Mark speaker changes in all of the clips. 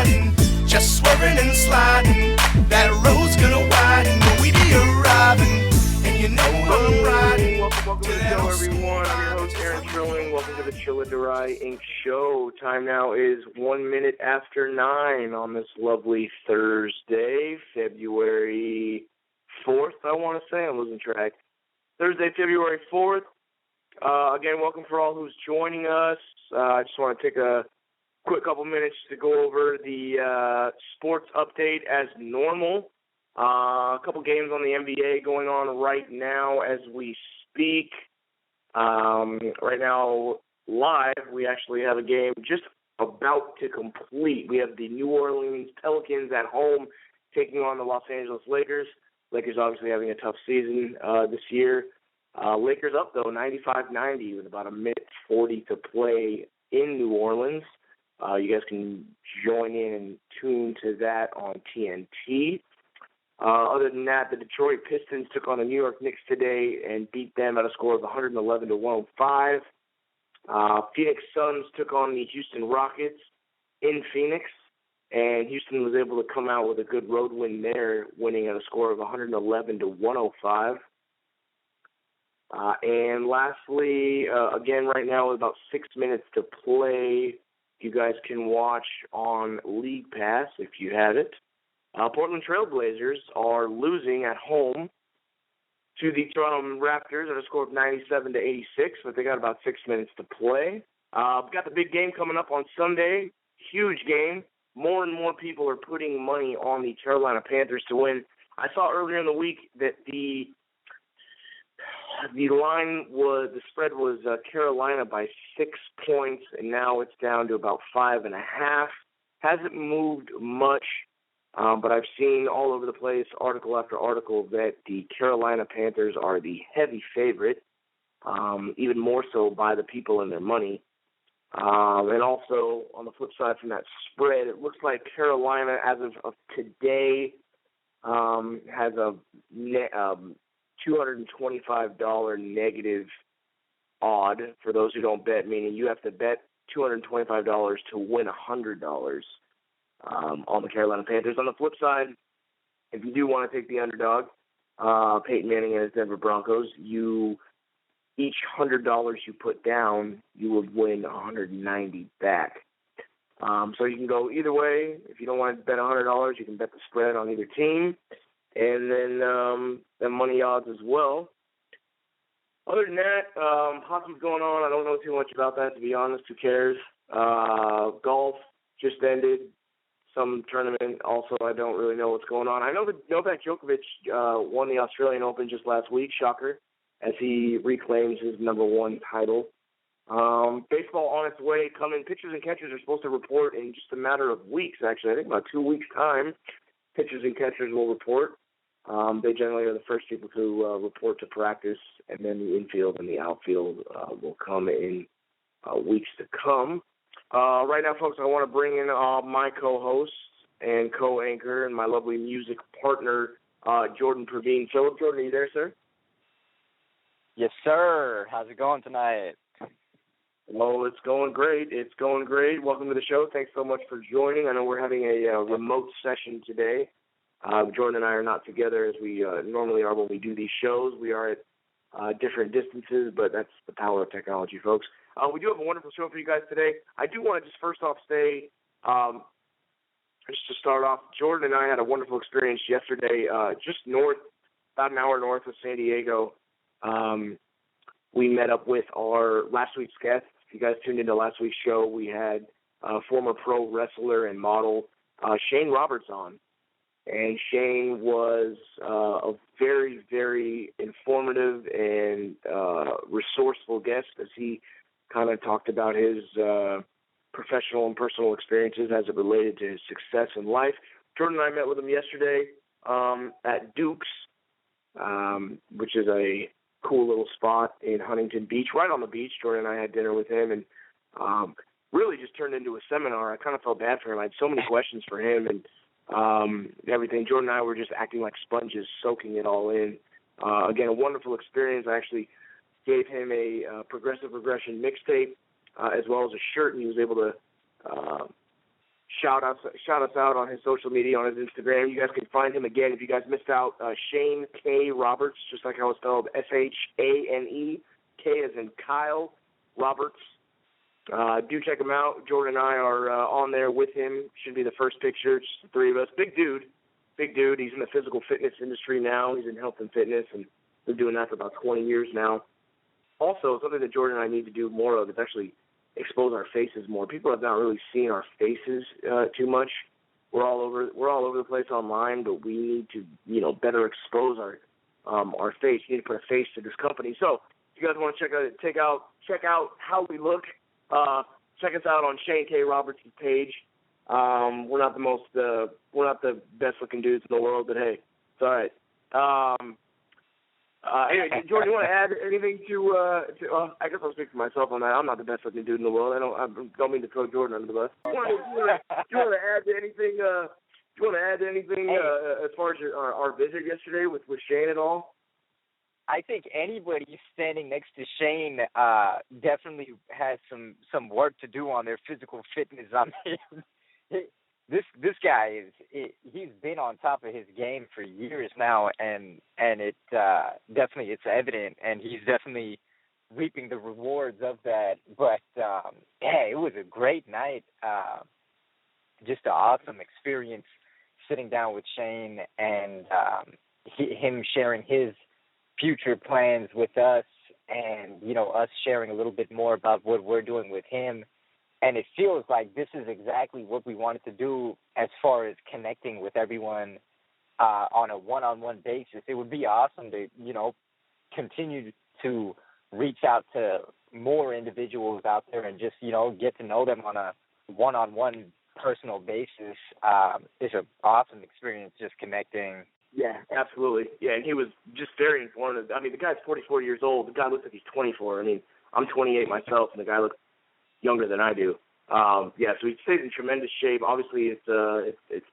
Speaker 1: riding, just swerving and sliding. That road's gonna widen when we be arriving. And you know I'm riding.
Speaker 2: Welcome to the show, everyone. I'm your host, Trilling. Welcome to the Chelladurai Inc. show. Time now is 1 minute after 9 on this lovely Thursday, February 4th, I want to say. I'm losing track. Thursday, February 4th. Again, welcome for all who's joining us. I just want to take a quick couple minutes to go over the sports update as normal. A couple games on the NBA going on right now as we speak. Right now, live, we actually have a game just about to complete. We have the New Orleans Pelicans at home taking on the Los Angeles Lakers. Lakers obviously having a tough season this year. Lakers up, though, 95-90 with about a minute 40 to play in New Orleans. You guys can join in and tune to that on TNT. Other than that, the Detroit Pistons took on the New York Knicks today and beat them at a score of 111-105. Phoenix Suns took on the Houston Rockets in Phoenix, and Houston was able to come out with a good road win there, winning at a score of 111-105. And lastly, again, right now with about 6 minutes to play, you guys can watch on League Pass if you have it. Portland Trail Blazers are losing at home to the Toronto Raptors at a score of 97-86, but they got about 6 minutes to play. We've got the big game coming up on Sunday. Huge game. More and more people are putting money on the Carolina Panthers to win. I saw earlier in the week that the spread was Carolina by 6 points, and now it's down to about 5.5. Hasn't moved much. But I've seen all over the place, article after article, that the Carolina Panthers are the heavy favorite, even more so by the people and their money. And also, on the flip side from that spread, it looks like Carolina, as of today, has a $225 negative odd for those who don't bet, meaning you have to bet $225 to win $100. On the Carolina Panthers. On the flip side, if you do want to take the underdog, Peyton Manning and his Denver Broncos, each $100 you put down, you will win $190 back. So you can go either way. If you don't want to bet $100, you can bet the spread on either team, and then the money odds as well. Other than that, hockey's going on. I don't know too much about that, to be honest. Who cares? Golf just ended. Some tournament. Also, I don't really know what's going on. I know that Novak Djokovic won the Australian Open just last week, shocker, as he reclaims his #1 title. Baseball on its way coming. Pitchers and catchers are supposed to report in just a matter of weeks, actually. I think about 2 weeks' time, pitchers and catchers will report. They generally are the first people to report to practice, and then the infield and the outfield will come in weeks to come. Right now, folks, I want to bring in my co-host and co-anchor and my lovely music partner, Jordan Pravin. Philip, Jordan, are you there, sir?
Speaker 3: Yes, sir. How's it going tonight?
Speaker 2: Well, it's going great. It's going great. Welcome to the show. Thanks so much for joining. I know we're having a remote session today. Jordan and I are not together as we normally are when we do these shows. We are at different distances, but that's the power of technology, folks. We do have a wonderful show for you guys today. I do want to just first off say, just to start off, Jordan and I had a wonderful experience yesterday, just north, about an hour north of San Diego. We met up with our last week's guest. If you guys tuned into last week's show, we had former pro wrestler and model Shane Roberts on. And Shane was a very, very informative and resourceful guest as he kind of talked about his professional and personal experiences as it related to his success in life. Jordan and I met with him yesterday at Duke's, which is a cool little spot in Huntington Beach, right on the beach. Jordan and I had dinner with him, and really just turned into a seminar. I kind of felt bad for him. I had so many questions for him and everything. Jordan and I were just acting like sponges, soaking it all in. Again, a wonderful experience. I actually gave him a progressive regression mixtape as well as a shirt, and he was able to shout us out on his social media, on his Instagram. You guys can find him again if you guys missed out. Shane K. Roberts, just like how it's spelled, Shane, K as in Kyle Roberts. Do check him out. Jordan and I are on there with him. Should be the first picture, just the three of us. Big dude. He's in the physical fitness industry now. He's in health and fitness, and been doing that for about 20 years now. Also, something that Jordan and I need to do more of is actually expose our faces more. People have not really seen our faces too much. We're all over the place online, but we need to, better expose our face. You need to put a face to this company. So, if you guys want to check out how we look, check us out on Shane K. Roberts' page. We're not the best looking dudes in the world, but hey, it's all right. Anyway, Jordan, you want to add anything to I guess I'll speak for myself on that. I'm not the best looking dude in the world. I don't mean to throw Jordan under the bus. Do you want to add anything? As far as our visit yesterday with Shane at all?
Speaker 3: I think anybody standing next to Shane definitely has some work to do on their physical fitness. I mean, this guy he's been on top of his game for years now, and it definitely it's evident, and he's definitely reaping the rewards of that. But yeah, it was a great night, just an awesome experience sitting down with Shane and him sharing his future plans with us, and us sharing a little bit more about what we're doing with him. And it feels like this is exactly what we wanted to do as far as connecting with everyone on a one-on-one basis. It would be awesome to, continue to reach out to more individuals out there and just, get to know them on a one-on-one personal basis. It's an awesome experience just connecting.
Speaker 2: Yeah, absolutely. Yeah, and he was just very informative. I mean, the guy's 44 years old. The guy looks like he's 24. I mean, I'm 28 myself, and the guy looks younger than I do. So he stays in tremendous shape. Obviously, it's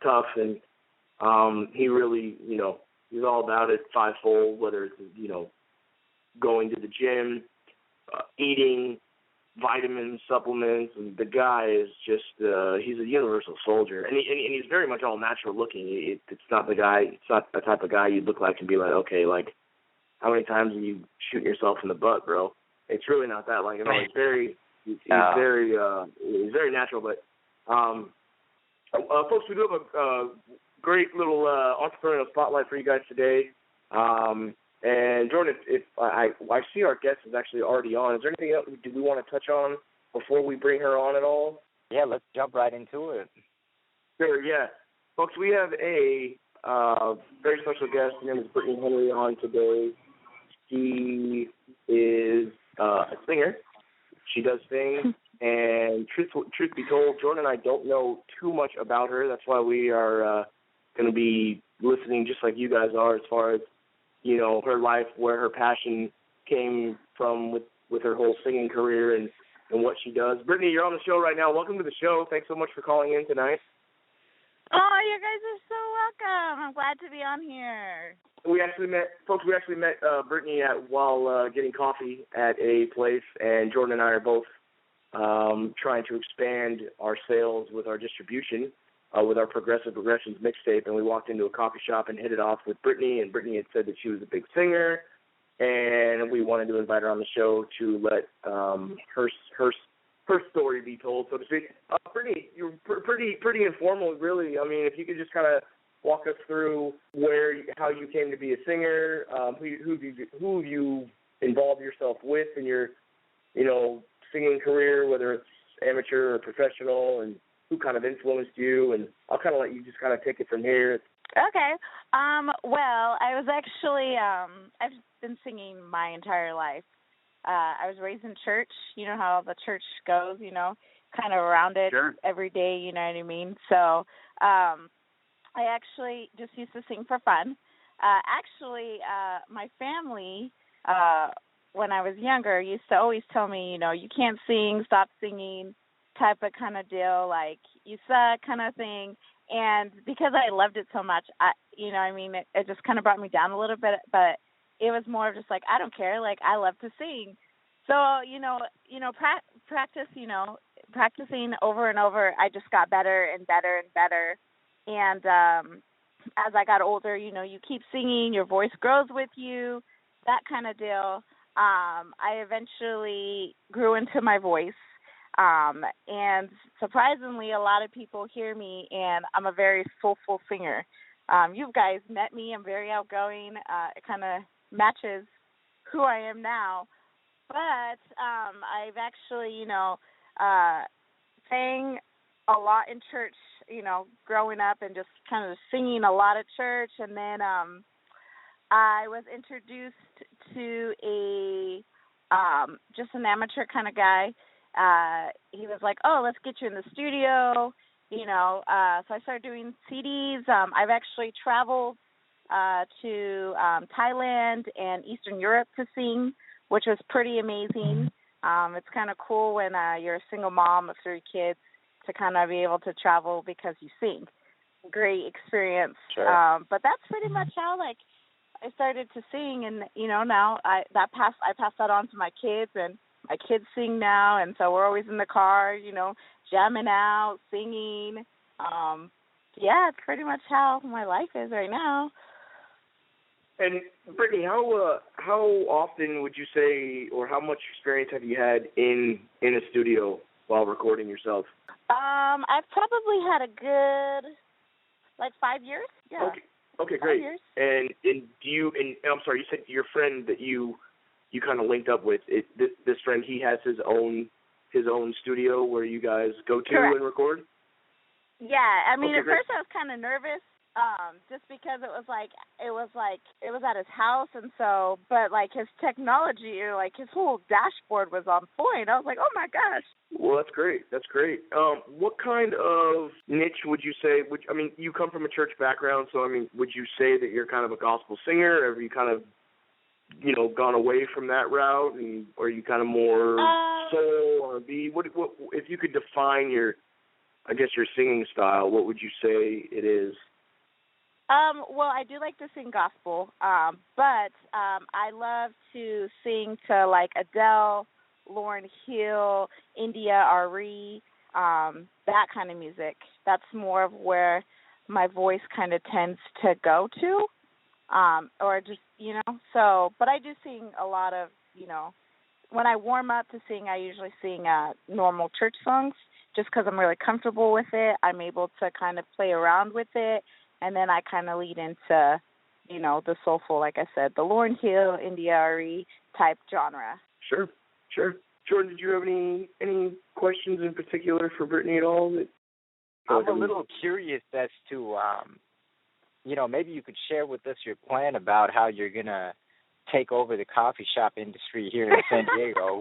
Speaker 2: tough, and he really, he's all about it fivefold, whether it's, going to the gym, eating, vitamins, supplements, and the guy is just, he's a universal soldier. And he's very much all natural looking. It's not the type of guy you'd look like and be like, okay, like, how many times are you shooting yourself in the butt, bro? It's really not that. Like, it's very... He's very natural, but folks, we do have a great little entrepreneurial spotlight for you guys today. And Jordan, if I see our guest is actually already on. Is there anything else do we want to touch on before we bring her on at all?
Speaker 3: Yeah, let's jump right into it.
Speaker 2: Sure, yeah, folks, we have a very special guest. Her name is Brittany Henry on today. She is a singer. She does sing, and truth be told, Jordan and I don't know too much about her. That's why we are going to be listening just like you guys are as far as, her life, where her passion came from with her whole singing career and what she does. Brittany, you're on the show right now. Welcome to the show. Thanks so much for calling in tonight.
Speaker 4: Oh, you guys are so welcome. I'm glad to be on here.
Speaker 2: We actually met Brittany while getting coffee at a place, and Jordan and I are both trying to expand our sales with our distribution with our Progressive Progressions mixtape, and we walked into a coffee shop and hit it off with Brittany, and Brittany had said that she was a big singer, and we wanted to invite her on the show to let her story be told, so to speak. Brittany, you're pretty informal, really. I mean, if you could just kind of walk us through how you came to be a singer, who you involved yourself with in your, singing career, whether it's amateur or professional, and who kind of influenced you, and I'll kind of let you just kind of take it from here.
Speaker 4: Okay. Well, I was actually, I've been singing my entire life. I was raised in church. You know how the church goes, kind of around it
Speaker 3: Sure.
Speaker 4: every day, you know what I mean? So I actually just used to sing for fun. My family, when I was younger, used to always tell me, you can't sing, stop singing, type of kind of deal, like you suck kind of thing. And because I loved it so much, it just kind of brought me down a little bit, but it was more of just like, I don't care, like I love to sing. So, practice, practicing over and over, I just got better and better and better. And as I got older, you keep singing, your voice grows with you, that kind of deal. I eventually grew into my voice. And surprisingly, a lot of people hear me, and I'm a very soulful singer. You guys met me. I'm very outgoing. It kind of matches who I am now. But I've actually, sang a lot in church, growing up and just kind of singing a lot at church. And then I was introduced to just an amateur kind of guy. He was like, oh, let's get you in the studio, so I started doing CDs. I've actually traveled to Thailand and Eastern Europe to sing, which was pretty amazing. It's kind of cool when you're a single mom of 3 kids to kind of be able to travel because you sing. Great experience.
Speaker 3: Sure.
Speaker 4: But that's pretty much how, I started to sing, and, now I pass that on to my kids, and my kids sing now, and so we're always in the car, jamming out, singing. Yeah, it's pretty much how my life is right now.
Speaker 2: And Brittany, how often would you say, or how much experience have you had in a studio while recording yourself?
Speaker 4: I've probably had a good 5 years. Yeah.
Speaker 2: Okay, great.
Speaker 4: 5 years.
Speaker 2: And I'm sorry, you said your friend that you kind of linked up with, this friend, he has his own studio where you guys go to
Speaker 4: Correct.
Speaker 2: and record?
Speaker 4: Yeah, I mean,
Speaker 2: okay,
Speaker 4: at
Speaker 2: great.
Speaker 4: first I was kind of nervous, just because it was at his house, and so, but his technology, his whole dashboard was on point. I was like, oh my gosh.
Speaker 2: Well, that's great. What kind of niche would you say? You come from a church background, so would you say that you're kind of a gospel singer? Or have you kind of, gone away from that route, or are you kind of more soul or R&B? What if you could define your singing style? What would you say it is?
Speaker 4: Well, I do like to sing gospel, but I love to sing to Adele, Lauryn Hill, India Arie, that kind of music. That's more of where my voice kind of tends to go to, or just, so, but I do sing a lot of, when I warm up to sing, I usually sing normal church songs just because I'm really comfortable with it. I'm able to kind of play around with it, and then I kind of lead into, the soulful, like I said, the Lauryn Hill, India Arie type genre.
Speaker 2: Sure. Jordan, did you have any questions in particular for Brittany at all?
Speaker 3: I'm a little curious as to, maybe you could share with us your plan about how you're going to take over the coffee shop industry here in San Diego.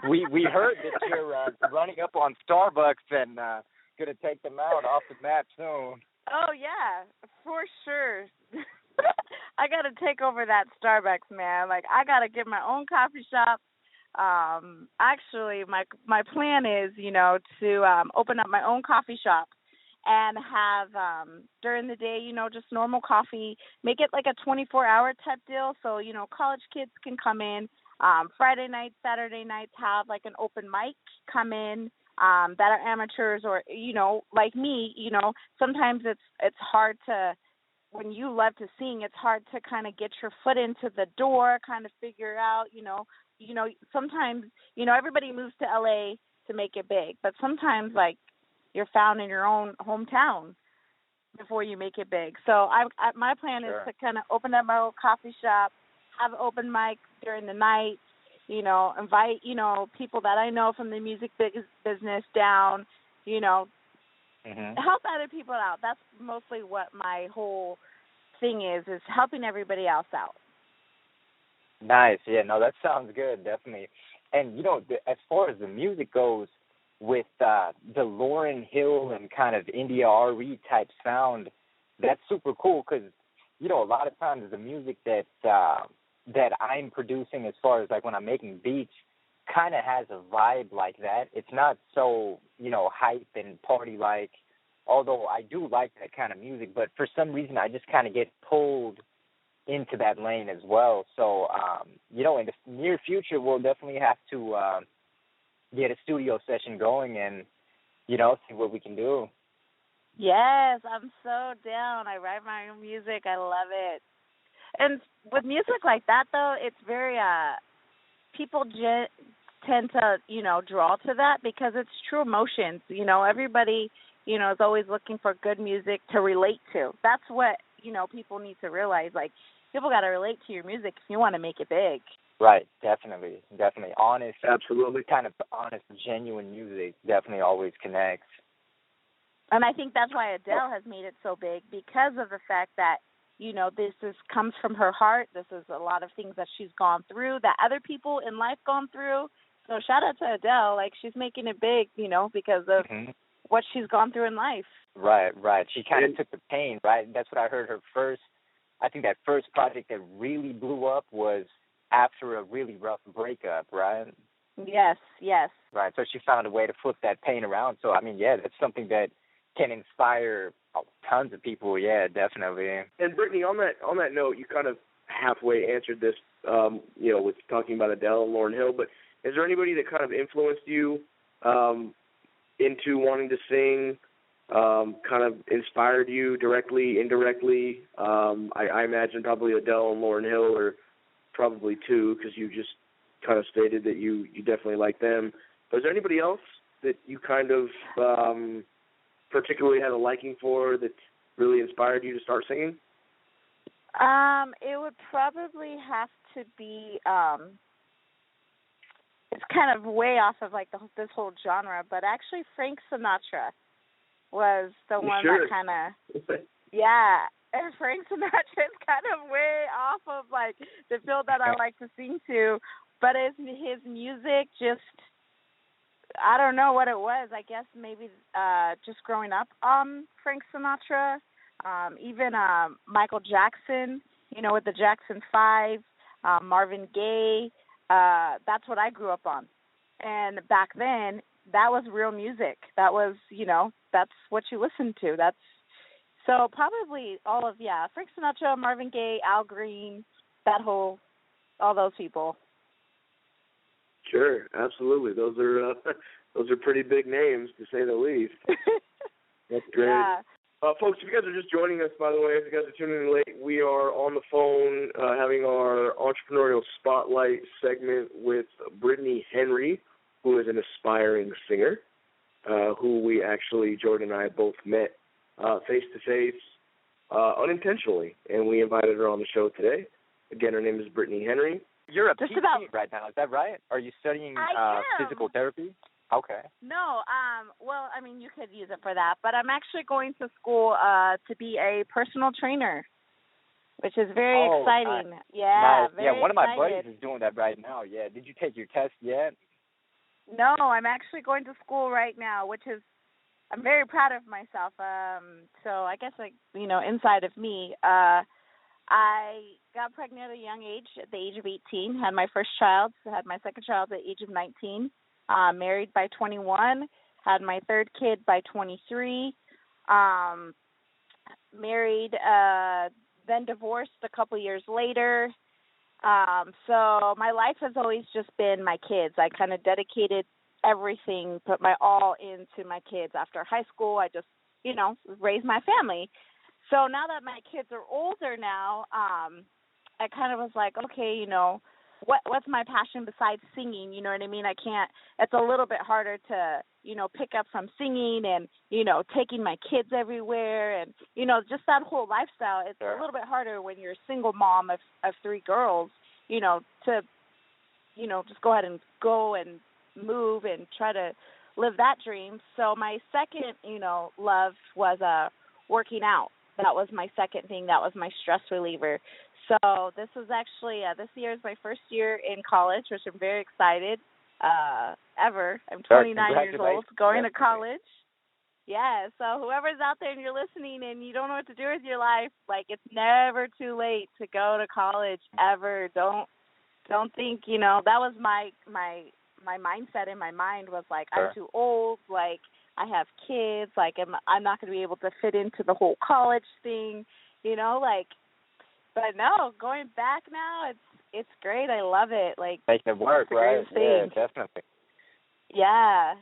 Speaker 3: We heard that you're running up on Starbucks and going to take them out off the map soon.
Speaker 4: Oh, yeah, for sure. I got to take over that Starbucks, man. I got to get my own coffee shop. Actually, my plan is, to open up my own coffee shop and have, during the day, just normal coffee, make it like a 24-hour type deal. So, college kids can come in, Friday nights, Saturday nights, have an open mic come in, that are amateurs or, like me, sometimes it's hard to, when you love to sing, it's hard to kind of get your foot into the door, kind of figure out, sometimes, everybody moves to LA to make it big, but sometimes you're found in your own hometown before you make it big. So my plan is to kind of open up my own coffee shop, have an open mic during the night, invite, people that I know from the music business down, help other people out. That's mostly what my whole thing is helping everybody else out.
Speaker 3: Nice. Yeah, no, that sounds good, definitely. And, as far as the music goes, with the Lauryn Hill and kind of India Arie type sound, that's super cool because, a lot of times the music that I'm producing as far as when I'm making beats kind of has a vibe like that. It's not so, hype and party-like, although I do like that kind of music, but for some reason I just kind of get pulled into that lane as well. So, in the near future, we'll definitely have to, get a studio session going and, see what we can do.
Speaker 4: Yes, I'm so down. I write my own music. I love it. And with music like that, though, it's very, people tend to, draw to that because it's true emotions. Everybody, is always looking for good music to relate to. That's what, people need to realize. Like, people got to relate to your music if you want to make it big.
Speaker 3: Right, definitely. Honest,
Speaker 2: Absolutely.
Speaker 3: kind of honest, genuine music definitely always connects.
Speaker 4: And I think that's why Adele has made it so big, because of the fact that, this comes from her heart. This is a lot of things that she's gone through, that other people in life gone through. So shout out to Adele. Like, she's making it big, because of what she's gone through in life.
Speaker 3: Right. She kind of took the pain, right? That's what I heard I think that first project that really blew up was after a really rough breakup, right?
Speaker 4: Yes.
Speaker 3: Right, so she found a way to flip that pain around. So, that's something that can inspire tons of people, definitely.
Speaker 2: And Brittany, on that note, you kind of halfway answered this, with talking about Adele and Lauryn Hill, but is there anybody that kind of influenced you into wanting to sing, kind of inspired you directly, indirectly? I imagine probably Adele and Lauryn Hill are probably two, because you just kind of stated that you definitely like them. But is there anybody else that you kind of particularly had a liking for that really inspired you to start singing?
Speaker 4: It would probably have to be, it's kind of way off of like this whole genre, but actually Frank Sinatra was the one that kind of, yeah. And Frank Sinatra is kind of way off of like the field that I like to sing to, but his music just, I don't know what it was. I guess maybe just growing up Frank Sinatra, even Michael Jackson, with the Jackson 5, Marvin Gaye. That's what I grew up on. And back then, that was real music. That was, that's what you listened to. So probably Frank Sinatra, Marvin Gaye, Al Green, all those people.
Speaker 2: Sure, absolutely. Those are pretty big names, to say the least. That's great.
Speaker 4: Yeah.
Speaker 2: Folks, if you guys are just joining us, by the way, if you guys are tuning in late, we are on the phone having our entrepreneurial spotlight segment with Brittany Henry, who is an aspiring singer, who we actually, Jordan and I, both met face-to-face unintentionally, and we invited her on the show today. Again, her name is Brittany Henry.
Speaker 3: You're a PT right now, is that right? Are you studying physical therapy? Okay.
Speaker 4: No, well, I mean, you could use it for that, but I'm actually going to school to be a personal trainer, which is very exciting.
Speaker 3: Nice.
Speaker 4: Yeah,
Speaker 3: nice.
Speaker 4: very
Speaker 3: one of my
Speaker 4: excited.
Speaker 3: buddies is doing that right now. Yeah. Did you take your test yet?
Speaker 4: No, I'm actually going to school right now, which is, I'm very proud of myself. So I guess, inside of me, I got pregnant at a young age, at the age of 18, had my first child, had my second child at the age of 19, married by 21, had my third kid by 23, married, then divorced a couple years later. So my life has always just been my kids. I kind of dedicated everything, put my all into my kids. After high school, I just, raised my family. So now that my kids are older now, I kind of was like, okay, what's my passion besides singing? You know what I mean? It's a little bit harder to, pick up from singing and, taking my kids everywhere and, just that whole lifestyle. It's a little bit harder when you're a single mom of three girls, to, just go ahead and go and move and try to live that dream. So my second, love was working out. That was my second thing. That was my stress reliever. So this is actually, this year is my first year in college, which I'm very excited ever. I'm 29 years old, going to college. Yeah, so whoever's out there and you're listening and you don't know what to do with your life, it's never too late to go to college, ever. Don't think, that was my mindset in my mind was I'm too old, I have kids, I'm not going to be able to fit into the whole college thing, but no, going back now, it's great. I love it.
Speaker 3: Making it work, right? Yeah, definitely.
Speaker 4: Yeah, Yeah.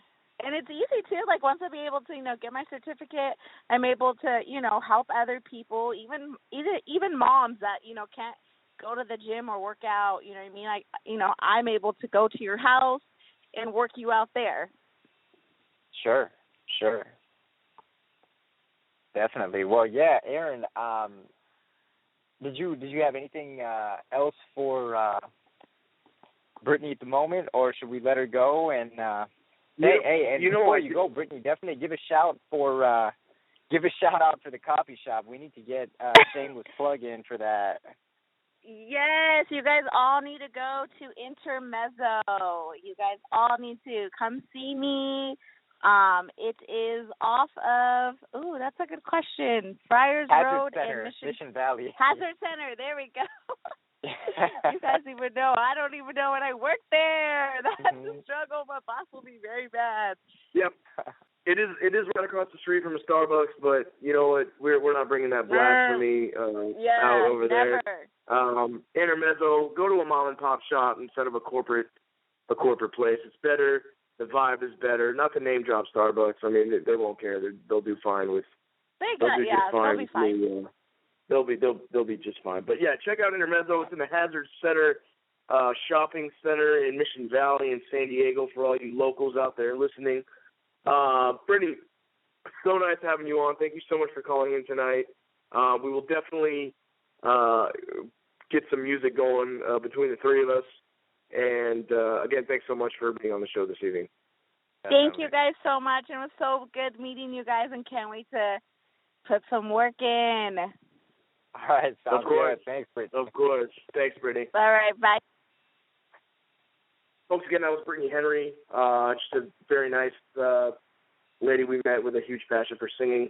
Speaker 4: And it's easy too. Like once I'm able to, get my certificate, I'm able to, help other people, even moms that, can't go to the gym or work out, you know what I mean? Like, I'm able to go to your house and work you out there.
Speaker 3: Sure. Definitely. Well, yeah, Aaron, did you have anything else for Brittany at the moment, or should we let her go? And hey, and before you go, Brittany, definitely give a shout out for the coffee shop. We need to get a shameless plug in for that.
Speaker 4: Yes, you guys all need to go to Intermezzo. You guys all need to come see me. It is off of, that's a good question, Friars Road
Speaker 3: Center,
Speaker 4: in
Speaker 3: Mission Valley.
Speaker 4: Hazard Center, there we go. You guys even know. I don't even know when I work there. That's a struggle. My boss will be very bad.
Speaker 2: Yep. It is right across the street from a Starbucks, but you know what? We're not bringing that blasphemy out over
Speaker 4: never.
Speaker 2: there. Intermezzo, go to a mom and pop shop instead of a corporate place. It's better. The vibe is better. Not to name drop Starbucks. I mean, they won't care. They'll do fine with. They'll be fine. They'll be just fine. But yeah, check out Intermezzo. It's in the Hazard Center shopping center in Mission Valley in San Diego for all you locals out there listening. Brittany, so nice having you on. Thank you so much for calling in tonight. We will definitely get some music going between the three of us. And again, thanks so much for being on the show this evening.
Speaker 4: Thank you guys so much. It was so good meeting you guys, and can't wait to put some work in.
Speaker 3: All right, sounds good. Thanks, Brittany.
Speaker 2: Of course. Thanks, Brittany.
Speaker 4: All right, bye.
Speaker 2: Folks, again, that was Brittany Henry. Just a very nice lady we met with a huge passion for singing.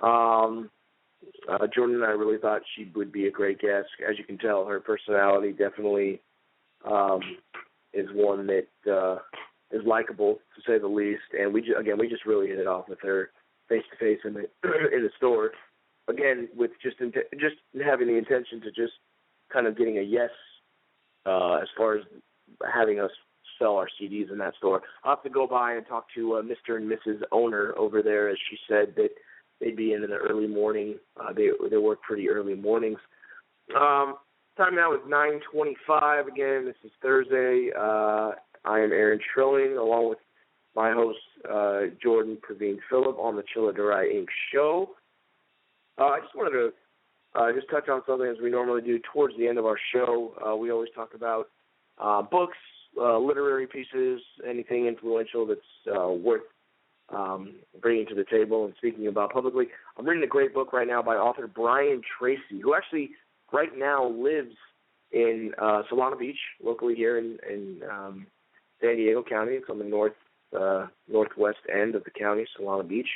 Speaker 2: Jordan and I really thought she would be a great guest. As you can tell, her personality definitely is one that is likable, to say the least. And we just really hit it off with her face to face in the store. Again, with just having the intention to just kind of getting a yes as far as having us sell our CDs in that store. I'll have to go by and talk to Mr. and Mrs. Owner over there, as she said that they'd be in the early morning. They work pretty early mornings. Time now is 9:25. Again, this is Thursday. I am Aaron Trilling, along with my host, Jordan Pravin Phillip, on the Chelladurai Inc. show. I just wanted to just touch on something as we normally do towards the end of our show. We always talk about books, literary pieces, anything influential that's worth bringing to the table and speaking about publicly. I'm reading a great book right now by author Brian Tracy, who actually right now lives in Solana Beach, locally here in San Diego County. It's on the northwest end of the county, Solana Beach.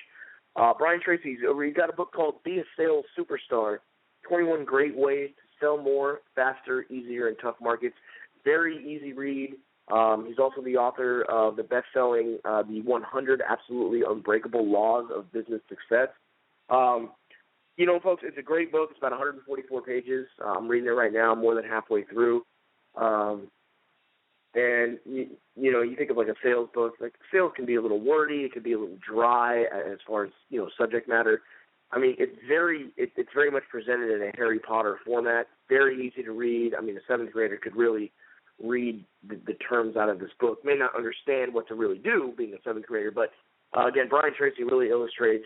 Speaker 2: Brian Tracy's he's got a book called Be a Sales Superstar, 21 Great Ways to Sell More, Faster, Easier in Tough Markets. Very easy read. He's also the author of the best-selling The 100 Absolutely Unbreakable Laws of Business Success. Folks, it's a great book. It's about 144 pages. I'm reading it right now. I'm more than halfway through. And, you think of like a sales book. Like, sales can be a little wordy. It can be a little dry as far as, subject matter. I mean, it's very much presented in a Harry Potter format. Very easy to read. I mean, a seventh grader could really read the terms out of this book. May not understand what to really do, being a seventh grader, but again, Brian Tracy really illustrates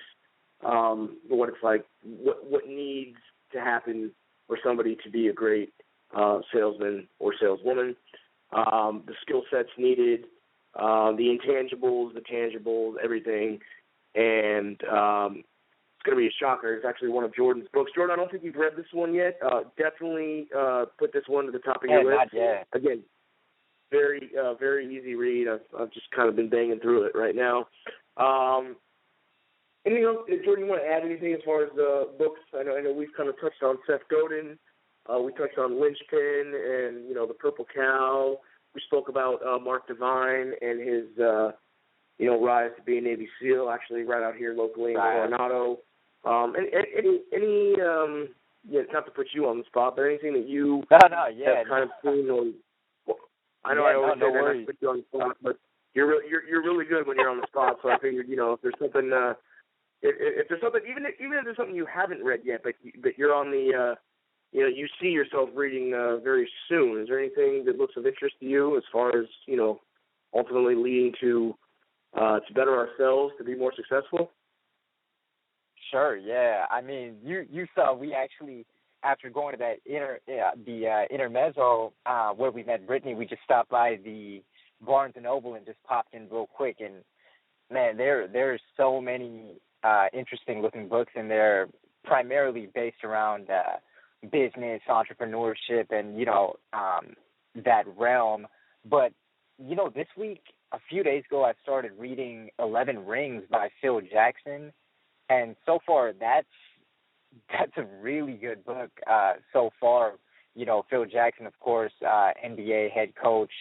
Speaker 2: what it's like, what needs to happen for somebody to be a great salesman or saleswoman, the skill sets needed, the intangibles, the tangibles, everything, and it's going to be a shocker. It's actually one of Jordan's books. Jordan, I don't think you've read this one yet. Definitely put this one to the top of your list.
Speaker 3: Not yet.
Speaker 2: Again, very easy read. I've just kind of been banging through it right now. Anything else, Jordan, you want to add anything as far as books? I know we've kind of touched on Seth Godin. We touched on Lynchpin and, the Purple Cow. We spoke about Mark Devine and his, rise to be a Navy SEAL, actually right out here locally in Coronado. Any not to put you on the spot, but anything that you have kind of seen or I know I always say that not to put you on the spot, but you're really good when you're on the spot. So I figured, if there's something, if there's something, even if there's something you haven't read yet, but you're on the, you see yourself reading very soon. Is there anything that looks of interest to you as far as ultimately leading to better ourselves, to be more successful?
Speaker 3: Sure. Yeah. I mean, you saw we actually, after going to that Intermezzo where we met Brittany, we just stopped by the Barnes and Noble and just popped in real quick. And man, there's so many interesting looking books in there, primarily based around business, entrepreneurship, and that realm. But this week, a few days ago, I started reading 11 Rings by Phil Jackson, and so far that's a really good book so far. Phil Jackson, of course, NBA head coach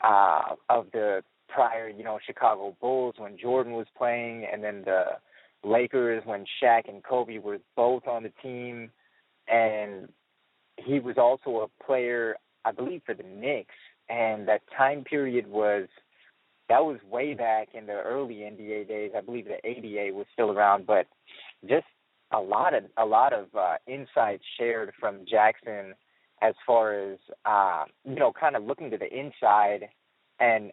Speaker 3: of the prior, Chicago Bulls when Jordan was playing, and then the Lakers when Shaq and Kobe were both on the team. And he was also a player, I believe, for the Knicks. And that time period was way back in the early NBA days. I believe the ABA was still around, but just a lot of insights shared from Jackson as far as kind of looking to the inside and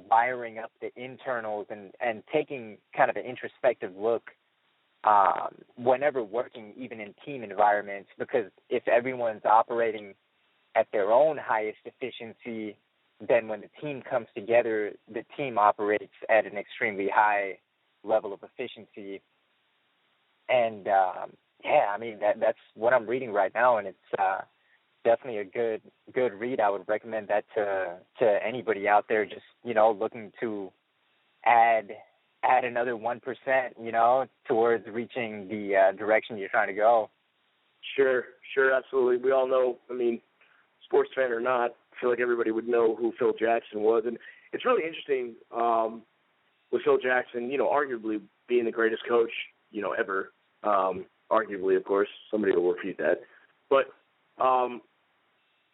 Speaker 3: wiring up the internals and taking kind of an introspective look whenever working even in team environments, because if everyone's operating at their own highest efficiency, then when the team comes together, the team operates at an extremely high level of efficiency. And I mean that's what I'm reading right now, and it's definitely a good read. I would recommend that to anybody out there just looking to add another 1%, towards reaching the direction you're trying to go.
Speaker 2: Sure, absolutely. We all know, I mean, sports fan or not, I feel like everybody would know who Phil Jackson was. And it's really interesting with Phil Jackson, arguably being the greatest coach, ever. Arguably, of course, somebody will refute that. But,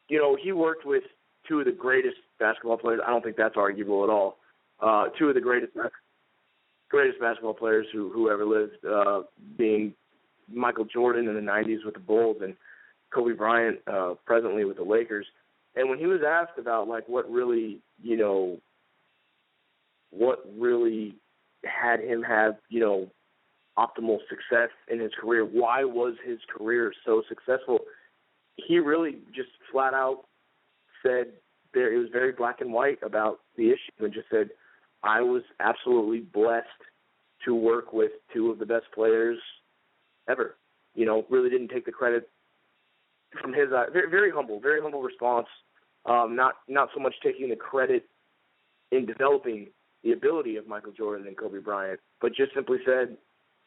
Speaker 2: he worked with two of the greatest basketball players. I don't think that's arguable at all. Two of the greatest basketball players who ever lived, being Michael Jordan in the 90s with the Bulls and Kobe Bryant presently with the Lakers. And when he was asked about what really had him have optimal success in his career, why was his career so successful, he really just flat out said it was very black and white about the issue, and just said, I was absolutely blessed to work with two of the best players ever. Really didn't take the credit from his very, very humble response. Not so much taking the credit in developing the ability of Michael Jordan and Kobe Bryant, but just simply said,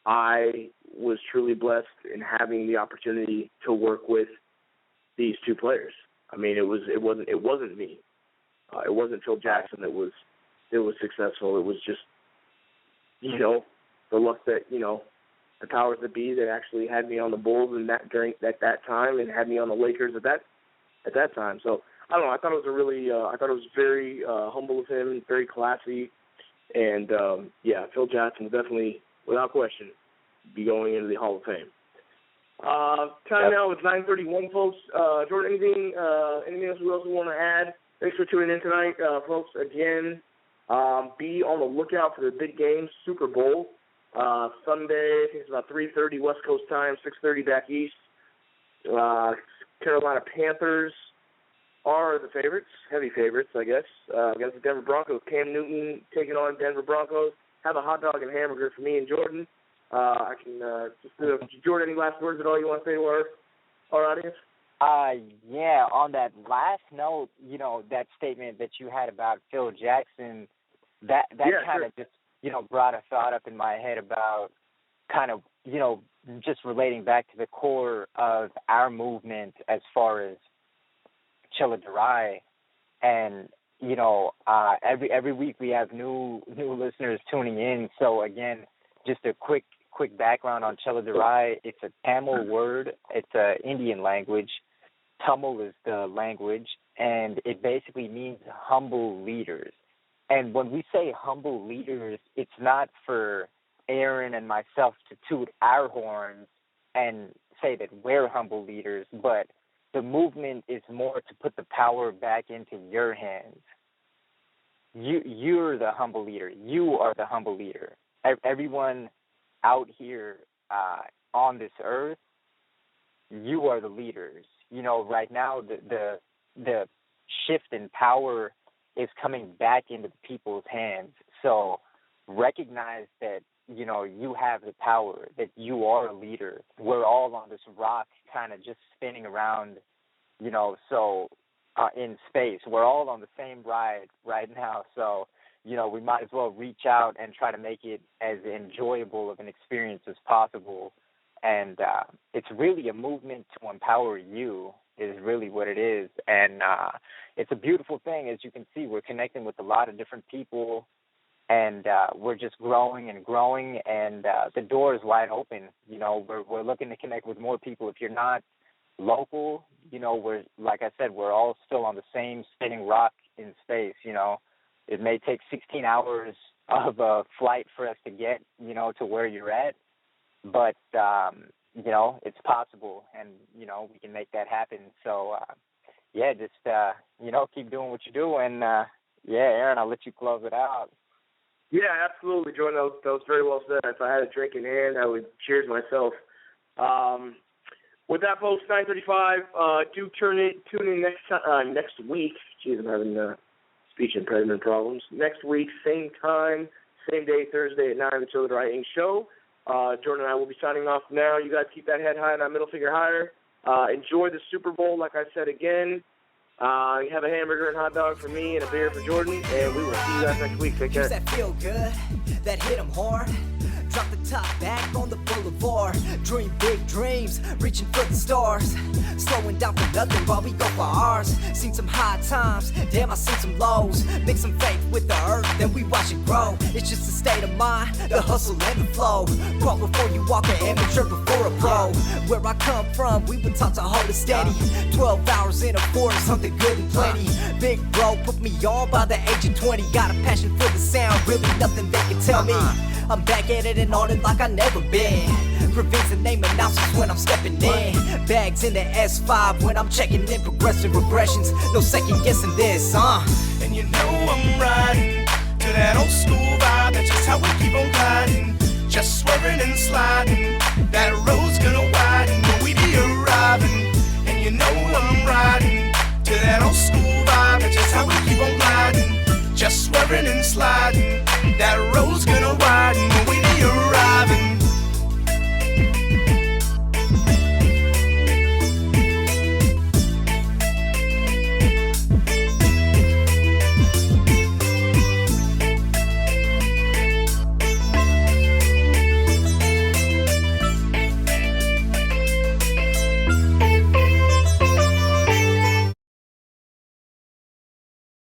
Speaker 2: I was truly blessed in having the opportunity to work with these two players. I mean, it wasn't me. It wasn't Phil Jackson that was successful. It was just, the luck that, the powers that be that actually had me on the Bulls and at that time, and had me on the Lakers at that time. So I don't know. I thought it was very humble of him, very classy, and Phil Jackson will definitely, without question, be going into the Hall of Fame. Time now, it's 9:31, folks. Jordan, anything else we want to add? Thanks for tuning in tonight, folks. Again, be on the lookout for the big game, Super Bowl. Sunday, I think it's about 3:30 West Coast time, 6:30 back east. Carolina Panthers are the favorites, heavy favorites, I guess, against the Denver Broncos. Cam Newton taking on Denver Broncos. Have a hot dog and hamburger for me and Jordan. I can Jordan, any last words at all you want to say to our audience?
Speaker 3: On that last note, that statement that you had about Phil Jackson, that kind of just, brought a thought up in my head about kind of, just relating back to the core of our movement as far as Chelladurai. And, every week we have new listeners tuning in. So again, just a quick background on Chelladurai. It's a Tamil word. It's an Indian language. Tamil is the language, and it basically means humble leaders. And when we say humble leaders, it's not for Aaron and myself to toot our horns and say that we're humble leaders, but the movement is more to put the power back into your hands. You're the humble leader. You are the humble leader. Everyone out here on this earth, you are the leaders. You know, right now the shift in power is coming back into the people's hands. So recognize that, you know, you have the power, that you are a leader. We're all on this rock kind of just spinning around, you know, so in space. We're all on the same ride right now. So, you know, we might as well reach out and try to make it as enjoyable of an experience as possible. And it's really a movement to empower you is really what it is. And it's a beautiful thing. As you can see, we're connecting with a lot of different people, and we're just growing and growing, and the door is wide open. You know, we're looking to connect with more people. If you're not local, you know, we're, like I said, we're all still on the same spinning rock in space. You know, it may take 16 hours of a flight for us to get, you know, to where you're at, but you know, it's possible, and you know, we can make that happen. So yeah, just you know, keep doing what you do, and yeah, Aaron, I'll let you close it out.
Speaker 2: Yeah, absolutely, Jordan. That was very well said. If I had a drink in hand, I would cheers myself. With that, folks, 9:35. Do tune in next week. Jeez, I'm having speech impediment problems. Next week, same time, same day, Thursday at 9, the Chelladurai Inc. show. Jordan and I will be signing off now. You guys keep that head high and that middle finger higher. Enjoy the Super Bowl, like I said again. You have a hamburger and hot dog for me and a beer for Jordan, and we will see you guys next week. Take care.
Speaker 5: That feel good, that hit 'em hard. Drop the top back on the boulevard. Dream big dreams, reaching for the stars. Slowing down for nothing while we go for ours. Seen some high times, damn I seen some lows. Mix some faith with the earth, then we watch it grow. It's just a state of mind, the hustle and the flow. Crawl before you walk, an amateur before a pro. Where I come from, we been taught to hold it steady. 12 hours in a forest, something good and plenty. Big bro put me on by the age of 20. Got a passion for the sound, really nothing they can tell me. I'm back at it and on it like I never been. Pravin's the name announces when I'm stepping in. Bags in the S5 when I'm checking in. Progressive regressions, no second guessing this,
Speaker 1: And you know I'm riding to that old school vibe. That's just how we keep on gliding. Just swerving and sliding. That road's gonna widen when we be arriving. And you know I'm riding to that old school vibe. That's just how we keep on gliding. Just swerving and sliding. That road